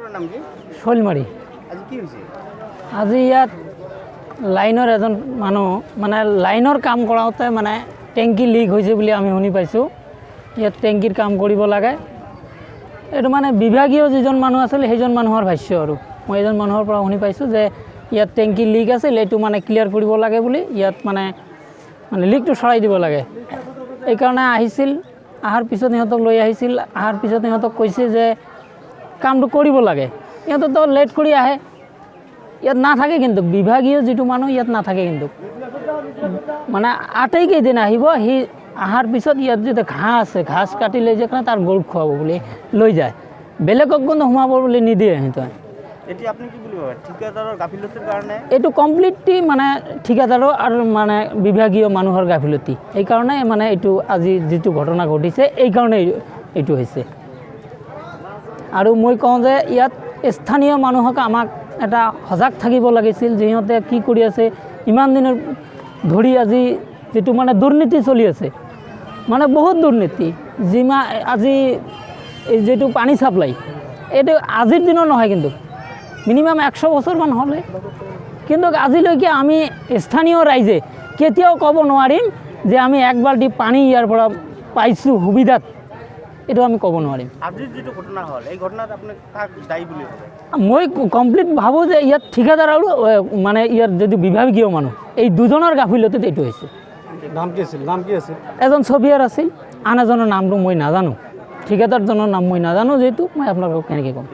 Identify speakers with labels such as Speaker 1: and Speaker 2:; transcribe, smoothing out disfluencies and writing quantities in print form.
Speaker 1: আপোনাৰ নাম কি?
Speaker 2: শৈলমাৰী।
Speaker 1: আজি কি হৈছে?
Speaker 2: আজি ইয়াত লাইনৰ এজন মানুহ মানে লাইনৰ কাম কৰাওঁতে মানে টেংকি লিক হৈছে বুলি আমি শুনি পাইছোঁ। ইয়াত টেংকিৰ কাম কৰিব লাগে। এইটো মানে বিভাগীয় যিজন মানুহ আছিল সেইজন মানুহৰ ভাষ্য আৰু মই এজন মানুহৰ পৰা শুনি পাইছোঁ যে ইয়াত টেংকি লিক আছিল, এইটো মানে ক্লিয়াৰ কৰিব লাগে বুলি, ইয়াত মানে লিকটো চলাই দিব লাগে। এইকাৰণে আহিছিল, অহাৰ পিছত সিহঁতক লৈ আহিছিল, অহাৰ পিছত সিহঁতক কৈছে যে কামটো কৰিব লাগে। সিহঁতেতো লেট কৰি আহে, ইয়াত নাথাকে কিন্তু বিভাগীয় যিটো মানুহ ইয়াত নাথাকে কিন্তু মানে আটাইকেইদিন আহিব, সি অহাৰ পিছত ইয়াত যদি ঘাঁহ আছে ঘাঁহ কাটি লৈ যায় তাৰ গৰুক খুৱাব বুলি লৈ যায়, বেলেগক কিন্তু সোমাব বুলি নিদিয়ে। সিহঁতে
Speaker 1: এতিয়া আপুনি কি বুলি ভাবে ঠিকাদাৰৰ গাফিলতিৰ কাৰণে?
Speaker 2: এইটো কমপ্লিটলি মানে ঠিকাদাৰৰ আৰু মানে বিভাগীয় মানুহৰ গাফিলতি। এইকাৰণে মানে এইটো আজি যিটো ঘটনা ঘটিছে এইকাৰণে এইটো হৈছে। আৰু মই কওঁ যে ইয়াত স্থানীয় মানুহক আমাক এটা সজাগ থাকিব লাগিছিল, যে সিহঁতে কি কৰি আছে ইমান দিনৰ ধৰি। আজি যিটো মানে দুৰ্নীতি চলি আছে, মানে বহুত দুৰ্নীতি। আজি এই যিটো পানী চাপ্লাই, এইটো আজিৰ দিনৰ নহয় কিন্তু মিনিমাম 100 বছৰমান হ'লে, কিন্তু আজিলৈকে আমি স্থানীয় ৰাইজে কেতিয়াও ক'ব নোৱাৰিম যে আমি এক বাল্টি পানী ইয়াৰ পৰা পাইছোঁ সুবিধাত, এইটো আমি ক'ব নোৱাৰিম।
Speaker 1: আজিৰ যিটো ঘটনা হ'ল এই ঘটনাত আপুনি কাক দায়ী বুলি ভাবে?
Speaker 2: মই কমপ্লিট ভাবোঁ যে ইয়াত ঠিকাদাৰ আৰু মানে ইয়াৰ যদি বিভাগীয় মানুহ এই দুজনৰ গাফিলতিত এইটো হৈছে।
Speaker 1: নাম কি আছিল?
Speaker 2: এজন ছবিয়াৰ আছিল, আন এজনৰ নামটো মই নাজানো, ঠিকাদাৰজনৰ নাম মই নাজানো, যিহেতু মই আপোনালোকক কেনেকৈ ক'ম।